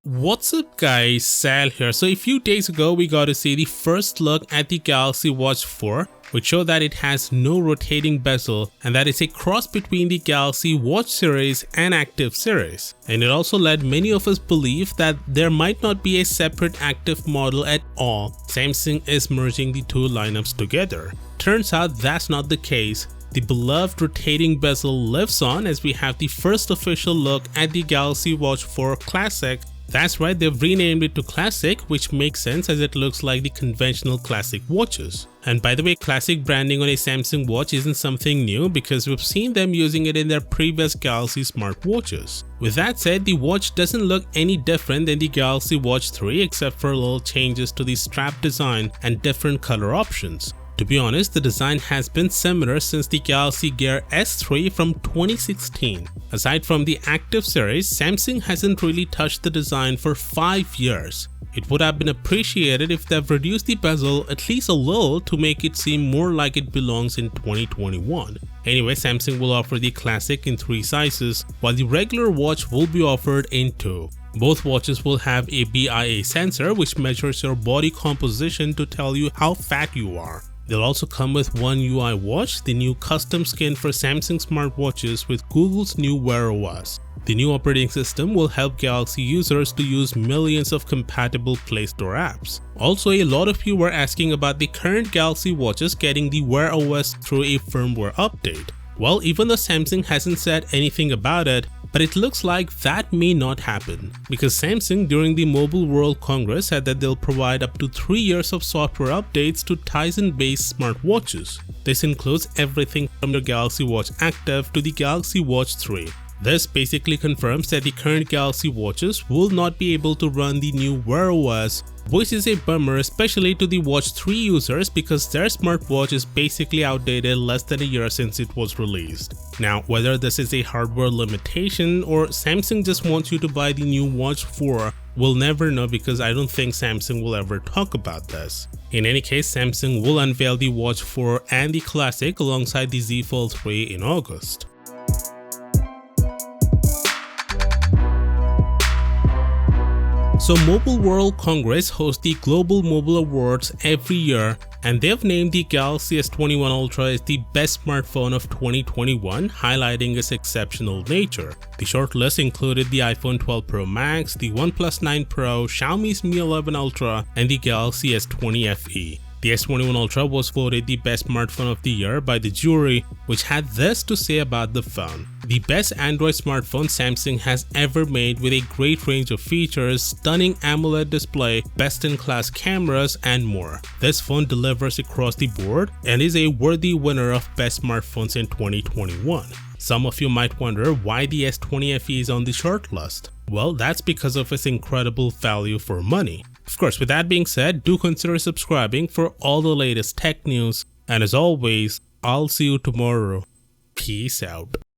What's up guys, Sal here. So a few days ago we got to see the first look at the Galaxy Watch 4, which showed that it has no rotating bezel and that it's a cross between the Galaxy Watch series and Active series. And it also led many of us believe that there might not be a separate Active model at all. Samsung is merging the two lineups together. Turns out that's not the case. The beloved rotating bezel lives on as we have the first official look at the Galaxy Watch 4 Classic. That's right, they've renamed it to Classic, which makes sense as it looks like the conventional classic watches. And by the way, classic branding on a Samsung watch isn't something new because we've seen them using it in their previous Galaxy smartwatches. With that said, the watch doesn't look any different than the Galaxy Watch 3 except for little changes to the strap design and different color options. To be honest, the design has been similar since the Galaxy Gear S3 from 2016. Aside from the Active series, Samsung hasn't really touched the design for 5 years. It would have been appreciated if they've reduced the bezel at least a little to make it seem more like it belongs in 2021. Anyway, Samsung will offer the Classic in 3 sizes, while the regular watch will be offered in 2. Both watches will have a BIA sensor which measures your body composition to tell you how fat you are. They'll also come with One UI Watch, the new custom skin for Samsung smartwatches with Google's new WearOS. The new operating system will help Galaxy users to use millions of compatible Play Store apps. Also, a lot of you were asking about the current Galaxy watches getting the WearOS through a firmware update. Well, even though Samsung hasn't said anything about it, but it looks like that may not happen because Samsung during the Mobile World Congress said that they'll provide up to 3 years of software updates to Tizen-based smartwatches. This includes everything from your Galaxy Watch Active to the Galaxy Watch 3. This basically confirms that the current Galaxy watches will not be able to run the new WearOS, which is a bummer especially to the Watch 3 users because their smartwatch is basically outdated less than a year since it was released. Now, whether this is a hardware limitation or Samsung just wants you to buy the new Watch 4, we'll never know because I don't think Samsung will ever talk about this. In any case, Samsung will unveil the Watch 4 and the Classic alongside the Z Fold 3 in August. So Mobile World Congress hosts the Global Mobile Awards every year, and they've named the Galaxy S21 Ultra as the best smartphone of 2021, highlighting its exceptional nature. The shortlist included the iPhone 12 Pro Max, the OnePlus 9 Pro, Xiaomi's Mi 11 Ultra, and the Galaxy S20 FE. The S21 Ultra was voted the best smartphone of the year by the jury, which had this to say about the phone. The best Android smartphone Samsung has ever made with a great range of features, stunning AMOLED display, best-in-class cameras, and more. This phone delivers across the board and is a worthy winner of best smartphones in 2021. Some of you might wonder why the S20 FE is on the shortlist. Well, that's because of its incredible value for money. Of course, with that being said, do consider subscribing for all the latest tech news, and as always, I'll see you tomorrow. Peace out.